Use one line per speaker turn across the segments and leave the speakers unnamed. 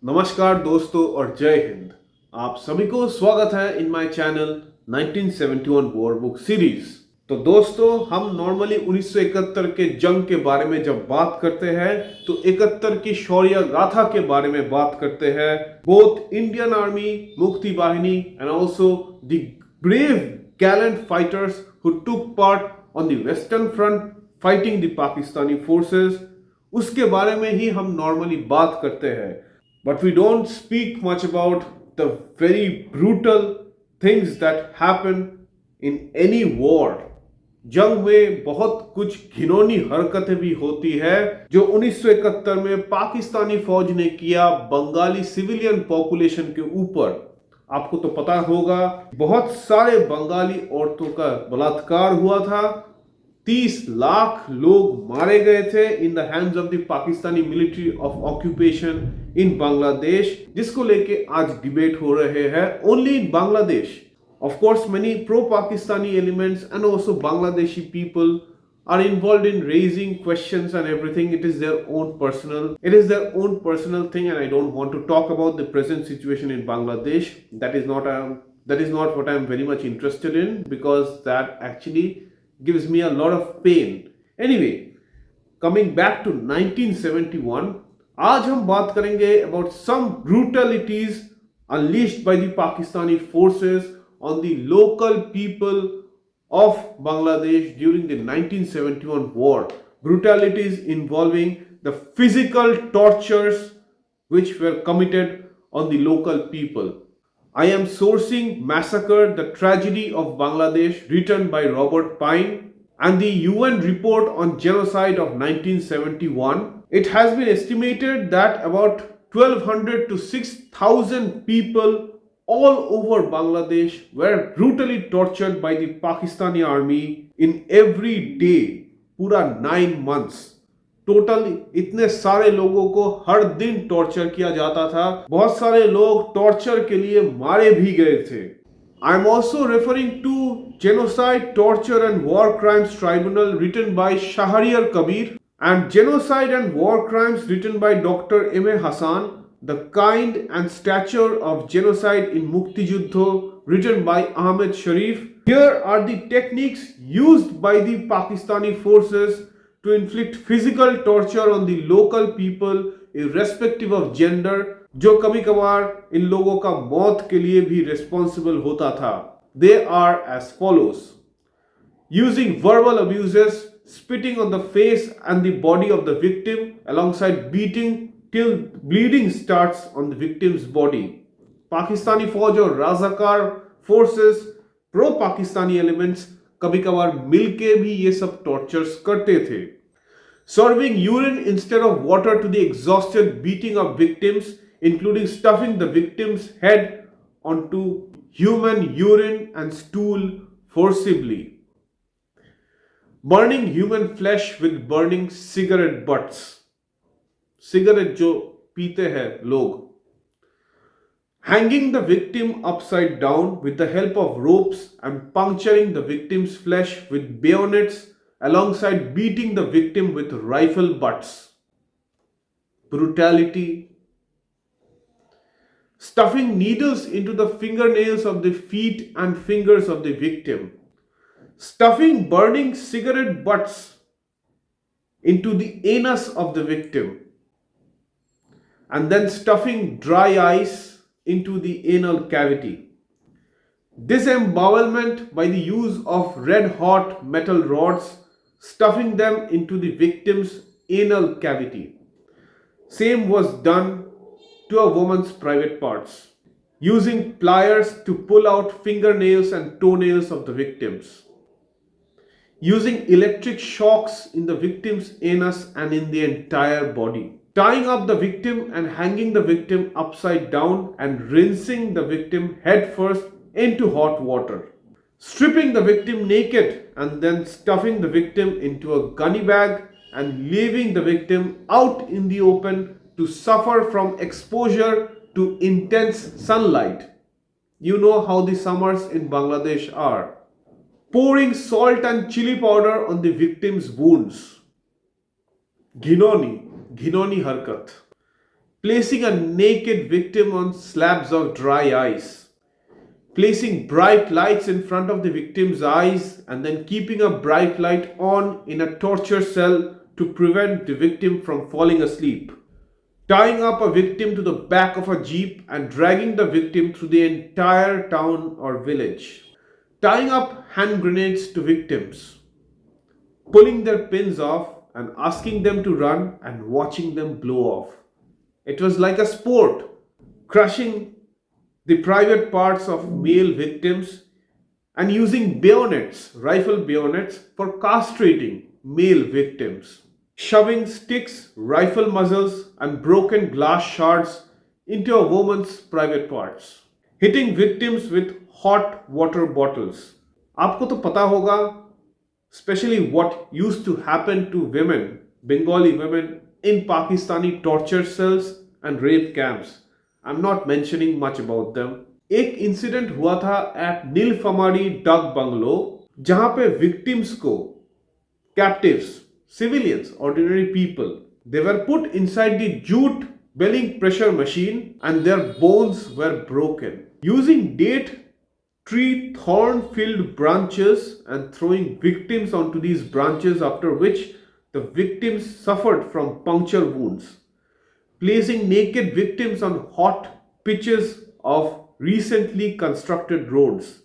नमस्कार दोस्तों और जय हिंद। आप सभी को स्वागत है in my channel 1971 war book series. तो दोस्तों, हम नॉर्मली 1971 के जंग के बारे में जब बात करते हैं तो 71 की शौर्य गाथा के बारे में बात करते हैं। बोथ इंडियन आर्मी मुक्ति वाहिनी and also the brave Gallant fighters who took part on the western front fighting the Pakistani forces, उसके बारे में ही हम नॉर्मली बात करते हैं। But we don't speak much about the very brutal things that happen in any war. जंग में बहुत कुछ घिनौनी हरकतें भी होती है जो 1971 में पाकिस्तानी फौज ने किया बंगाली सिविलियन पॉपुलेशन के ऊपर। आपको तो पता होगा, बहुत सारे बंगाली औरतों का बलात्कार हुआ था। 30 लाख लोग मारे गए थे in the hands of the Pakistani military of occupation in Bangladesh, जिसको लेके आज डिबेट हो रहे हैं only in Bangladesh. Of course many pro Pakistani elements and also Bangladeshi people are involved in raising questions and everything. It is their own personal thing, and I don't want to talk about the present situation in Bangladesh. That is not what I am very much interested in, because that actually gives me a lot of pain. Anyway, coming back to 1971, आज हम बात करेंगे about some brutalities unleashed by the Pakistani forces on the local people of Bangladesh during the 1971 war. Brutalities involving the physical tortures which were committed on the local people. I am sourcing Massacre, the Tragedy of Bangladesh, written by Robert Pine, and the UN report on Genocide of 1971. It has been estimated that about 1200 to 6000 people all over Bangladesh were brutally tortured by the Pakistani army in every day, पूरा 9 months. Total इतने सारे लोगों को हर दिन torture किया जाता था। बहुत सारे लोग टॉर्चर के लिए मारे भी गए थे। I am also referring to Genocide, Torture and War Crimes Tribunal written by Shahriar Kabir and Genocide and War Crimes written by Dr. M.A. Hassan, The Kind and Stature of Genocide in Mukti Juddho written by Ahmed Sharif. Here are the techniques used by the Pakistani forces to inflict physical torture on the local people irrespective of gender, जो कभी कभार इन लोगों का मौत के लिए भी responsible होता था। They are as follows: using verbal abuses, spitting on the face and the body of the victim alongside beating till bleeding starts on the victim's body. Pakistani फौज और राजाकार फोर्सेस, प्रो पाकिस्तानी एलिमेंट्स कभी कभार मिलके भी ये सब टॉर्चर्स करते थे। Serving urine instead of water to the exhausted, beating of victims, including stuffing the victim's head onto human urine and stool forcibly. Burning human flesh with burning cigarette butts. Cigarette जो पीते हैं लोग. Hanging the victim upside down with the help of ropes and puncturing the victim's flesh with bayonets alongside beating the victim with rifle butts. Brutality. Stuffing needles into the fingernails of the feet and fingers of the victim. Stuffing burning cigarette butts into the anus of the victim. And then stuffing dry ice into the anal cavity. Disembowelment by the use of red-hot metal rods, stuffing them into the victim's anal cavity. Same was done to a woman's private parts, using pliers to pull out fingernails and toenails of the victims. Using electric shocks in the victim's anus and in the entire body. Tying up the victim and hanging the victim upside down and rinsing the victim head first into hot water. Stripping the victim naked and then stuffing the victim into a gunny bag and leaving the victim out in the open to suffer from exposure to intense sunlight. You know how the summers in Bangladesh are. Pouring salt and chili powder on the victim's wounds. घिनौनी हरकत. placing a naked victim on slabs of dry ice, placing bright lights in front of the victim's eyes, and then keeping a bright light on in a torture cell to prevent the victim from falling asleep, tying up a victim to the back of a jeep and dragging the victim through the entire town or village, tying up hand grenades to victims, pulling their pins off and asking them to run and watching them blow off. It was like a sport, crushing the private parts of male victims and using bayonets, rifle bayonets, for castrating male victims, shoving sticks, rifle muzzles, and broken glass shards into a woman's private parts, hitting victims with hot water bottles. आपको तो पता होगा, especially what used to happen to women, Bengali women, in Pakistani torture cells and rape camps. I'm not mentioning much about them. एक incident हुआ था eight Nilphamari duck bungalow, जहां पे victims को, captives, civilians, ordinary people, they were put inside the jute belling pressure machine and their bones were broken. Using date tree thorn filled branches and throwing victims onto these branches, after which the victims suffered from puncture wounds. Placing naked victims on hot pitches of recently constructed roads,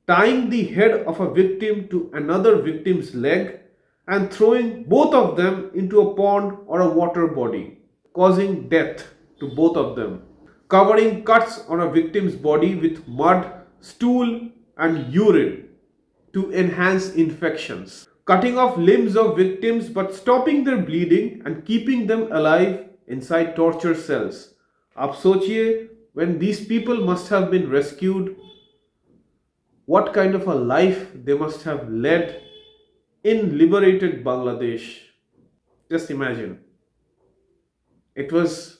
tying the head of a victim to another victim's leg and throwing both of them into a pond or a water body, causing death to both of them, covering cuts on a victim's body with mud, stool and urine to enhance infections, cutting off limbs of victims but stopping their bleeding and keeping them alive inside torture cells. आप सोचिए, when these people must have been rescued, what kind of a life they must have led in liberated Bangladesh. Just imagine. It was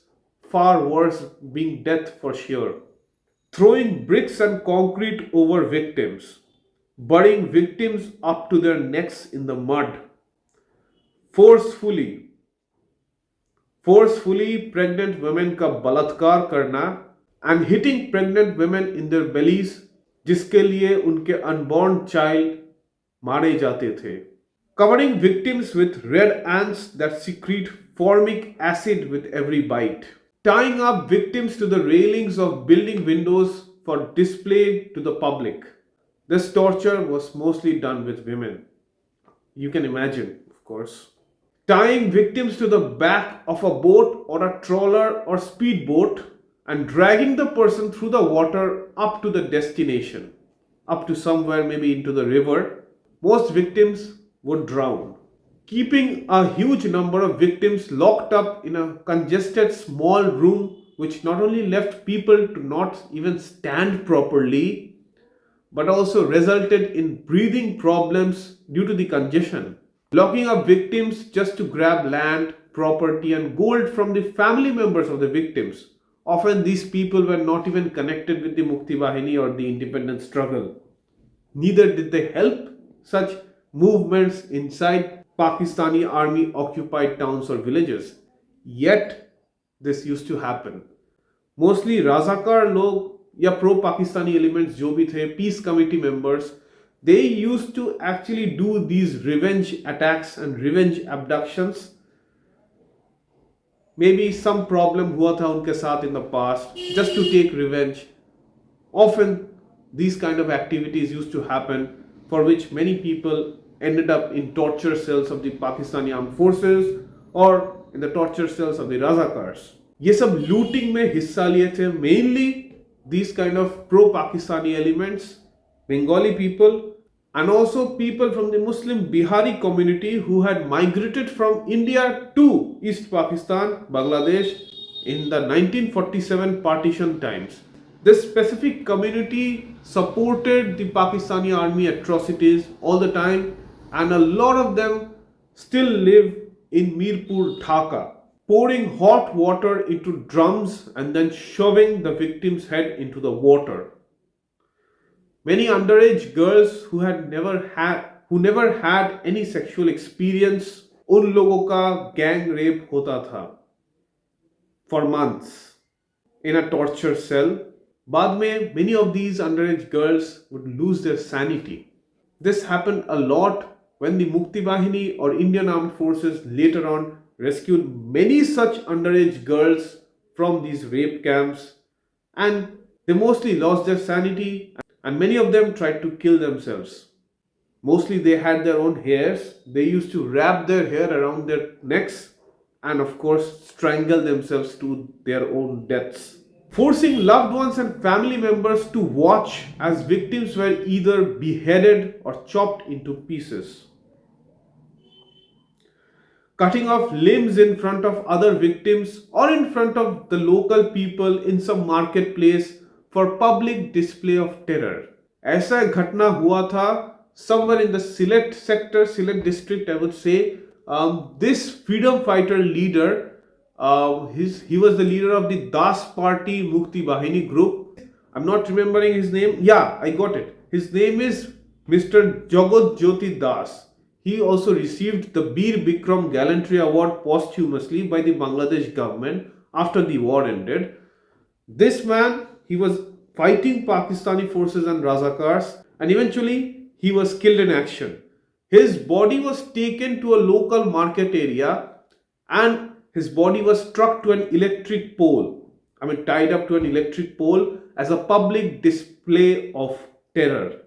far worse, being death for sure. Throwing bricks and concrete over victims, burying victims up to their necks in the mud, forcefully pregnant women का बलात्कार करना and hitting pregnant women in their bellies, जिसके लिए उनके unborn child मारे जाते थे, covering victims with red ants that secrete formic acid with every bite, tying up victims to the railings of building windows for display to the public. This torture was mostly done with women. You can imagine, of course. Tying victims to the back of a boat or a trawler or speedboat and dragging the person through the water up to the destination, up to somewhere maybe into the river. Most victims would drown. Keeping a huge number of victims locked up in a congested small room, which not only left people to not even stand properly, but also resulted in breathing problems due to the congestion. Locking up victims just to grab land, property and gold from the family members of the victims. Often these people were not even connected with the Mukti Bahini or the independence struggle. Neither did they help such movements inside Pakistani army occupied towns or villages. Yet this used to happen. Mostly Razakar log या pro-Pakistani elements जो भी थे, peace committee members, they used to actually do these revenge attacks and revenge abductions. Maybe some problem हुआ था उनके साथ in the past, just to take revenge. Often these kind of activities used to happen, for which many people ended up in torture cells of the Pakistani armed forces or in the torture cells of the Razakars. ये सब looting में हिस्सा लिए थे, mainly these kind of pro-Pakistani elements, Bengali people, and also people from the Muslim Bihari community who had migrated from India to East Pakistan, Bangladesh in the 1947 partition times. This specific community supported the Pakistani army atrocities all the time, and a lot of them still live in Mirpur, Dhaka, pouring hot water into drums and then shoving the victim's head into the water. Many underage girls who never had any sexual experience, उन लोगों का gang rape होता था. for months in a torture cell. बाद में many of these underage girls would lose their sanity. This happened a lot when the Mukti Bahini or Indian Armed Forces later on rescued many such underage girls from these rape camps, and they mostly lost their sanity and many of them tried to kill themselves. Mostly they had their own hairs. They used to wrap their hair around their necks and of course strangle themselves to their own deaths. Forcing loved ones and family members to watch as victims were either beheaded or chopped into pieces. Cutting off limbs in front of other victims or in front of the local people in some marketplace for public display of terror. ऐसा घटना हुआ था somewhere in the Sylhet sector, Sylhet district, I would say. This freedom fighter leader, he was the leader of the Das Party Mukti Bahini group. I'm not remembering his name. Yeah, I got it. His name is Mr. Jagat Jyoti Das. He also received the Bir Bikram Gallantry Award posthumously by the Bangladesh government after the war ended. This man, he was fighting Pakistani forces and Razakars, and eventually he was killed in action. His body was taken to a local market area and his body was struck to an electric pole. Tied up to an electric pole as a public display of terror.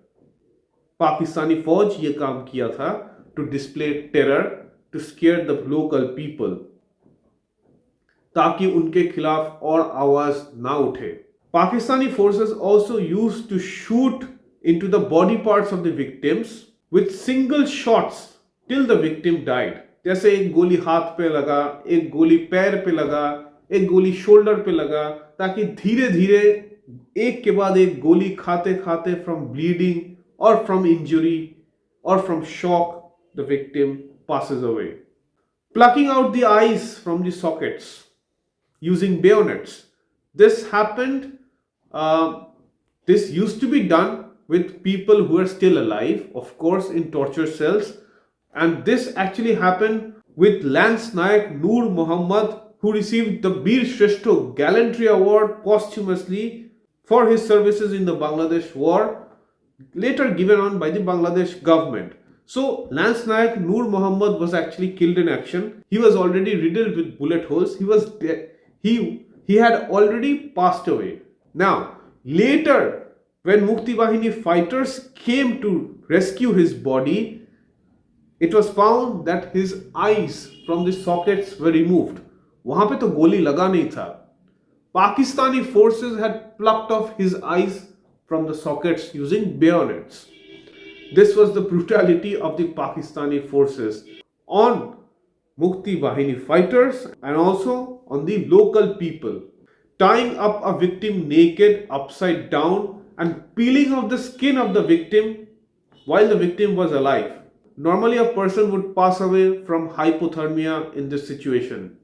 Pakistani फौज ये काम किया था to display terror, to scare the local people, ताकि उनके खिलाफ और आवाज ना उठे. Pakistani forces also used to shoot into the body parts of the victims with single shots till the victim died. जैसे एक गोली हाथ पे लगा, एक गोली पैर पे लगा, एक गोली शोल्डर पे लगा, ताकि धीरे धीरे एक के बाद एक गोली खाते खाते from bleeding or from injury or from shock the victim passes away. Plucking out the eyes from the sockets using bayonets. This happened, this used to be done with people who are still alive, of course in torture cells, and this actually happened with Lance Nayak Noor Muhammad, who received the Bir Shrestha Gallantry Award posthumously for his services in the Bangladesh war, later given on by the Bangladesh government. So Lance Nayak Noor Muhammad was actually killed in action. He was already riddled with bullet holes. He was dead. He had already passed away. Now, later, when Mukti Bahini fighters came to rescue his body, it was found that his eyes from the sockets were removed. वहां पे तो गोली लगा नहीं था. Pakistani forces had plucked off his eyes from the sockets using bayonets. This was the brutality of the Pakistani forces on Mukti Bahini fighters and also on the local people. Tying up a victim naked upside down and peeling off the skin of the victim while the victim was alive. Normally a person would pass away from hypothermia in this situation.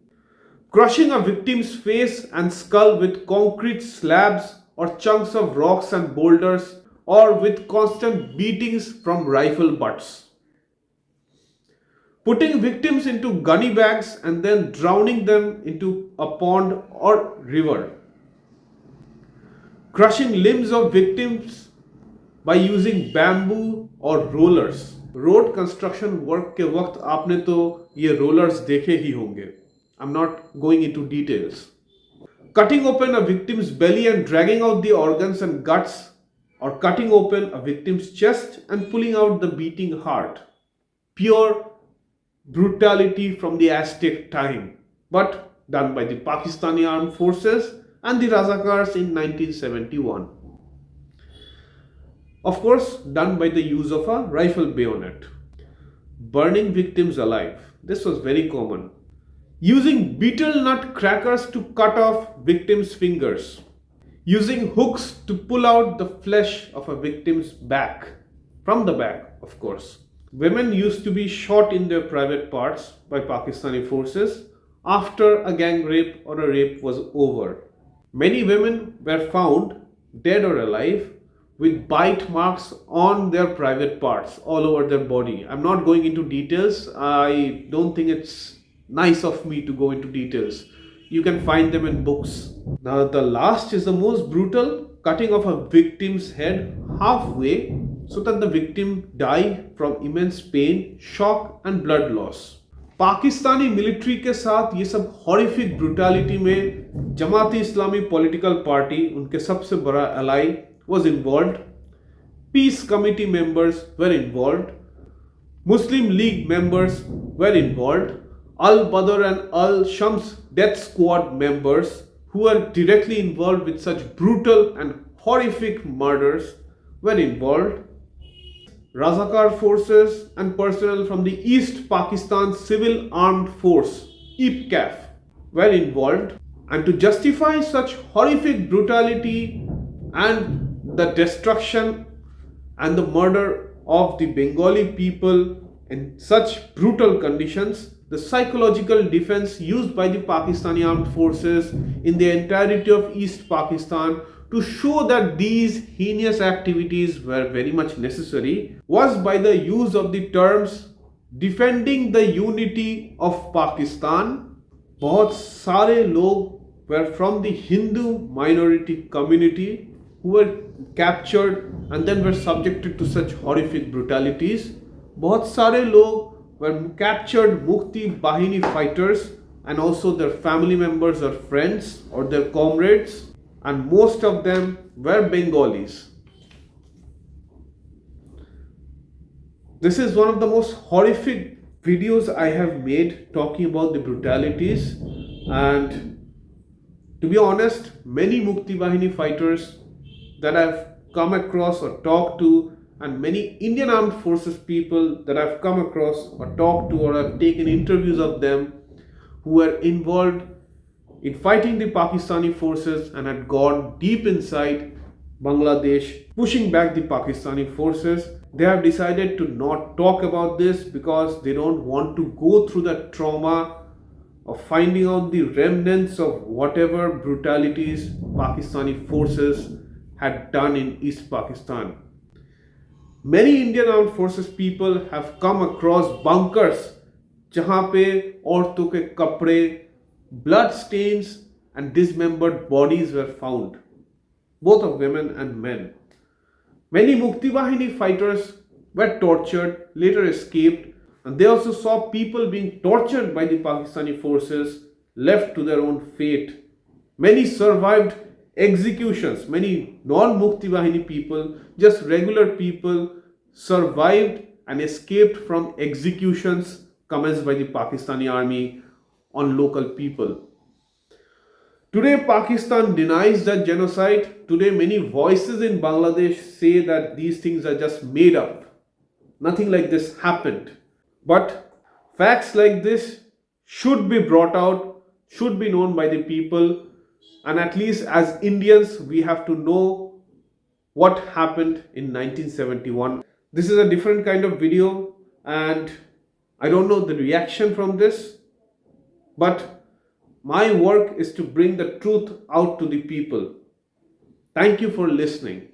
Crushing a victim's face and skull with concrete slabs or chunks of rocks and boulders, or with constant beatings from rifle butts. Putting victims into gunny bags and then drowning them into a pond or river. Crushing limbs of victims by using bamboo or rollers. Road construction work के वक्त आपने तो ये rollers देखे ही होंगे. I'm not going into details. Cutting open a victim's belly and dragging out the organs and guts, or cutting open a victim's chest and pulling out the beating heart. Pure brutality from the Aztec time, but done by the Pakistani armed forces and the Razakars in 1971. Of course, done by the use of a rifle bayonet. Burning victims alive. This was very common. Using betel nut crackers to cut off victims' fingers. Using hooks to pull out the flesh of a victim's back. From the back, of course. Women used to be shot in their private parts by Pakistani forces after a gang rape or a rape was over. Many women were found, dead or alive, with bite marks on their private parts all over their body. I'm not going into details. I don't think it's nice of me to go into details. You can find them in books. Now, the last is the most brutal, cutting off a victim's head halfway so that the victim die from immense pain, shock and blood loss. Pakistani military के साथ ये सब horrific brutality में Jamaat Islami political party, उनके सबसे बड़ा ally, was involved. Peace committee members were involved. Muslim League members were involved. Al-Badr and Al-Shams death squad members who were directly involved with such brutal and horrific murders were involved. Razakar forces and personnel from the East Pakistan Civil Armed Force (EPCAF) were involved. And to justify such horrific brutality and the destruction and the murder of the Bengali people in such brutal conditions, the psychological defense used by the Pakistani armed forces in the entirety of East Pakistan to show that these heinous activities were very much necessary was by the use of the terms defending the unity of Pakistan. बहुत सारे लोग were from the Hindu minority community who were captured and then were subjected to such horrific brutalities. बहुत सारे लोग were captured Mukti Bahini fighters and also their family members or friends or their comrades, and most of them were Bengalis. This is one of the most horrific videos I have made talking about the brutalities, and to be honest, many Mukti Bahini fighters that I've come across or talked to, and many Indian Armed Forces people that I've come across or talked to or I've taken interviews of them who were involved in fighting the Pakistani forces and had gone deep inside Bangladesh, pushing back the Pakistani forces. They have decided to not talk about this because they don't want to go through the trauma of finding out the remnants of whatever brutalities Pakistani forces had done in East Pakistan. Many Indian Armed Forces people have come across bunkers जहाँ पे औरतों के कपड़े, blood stains and dismembered bodies were found, both of women and men. Many Mukti Bahini fighters were tortured, later escaped, and they also saw people being tortured by the Pakistani forces, left to their own fate. Many survived executions. Many non-Mukti Bahini people, just regular people, survived and escaped from executions commenced by the Pakistani army on local people. Today, Pakistan denies that genocide. Today, many voices in Bangladesh say that these things are just made up. Nothing like this happened. But facts like this should be brought out, should be known by the people. And at least as Indians, we have to know what happened in 1971. This is a different kind of video and I don't know the reaction from this. But my work is to bring the truth out to the people. Thank you for listening.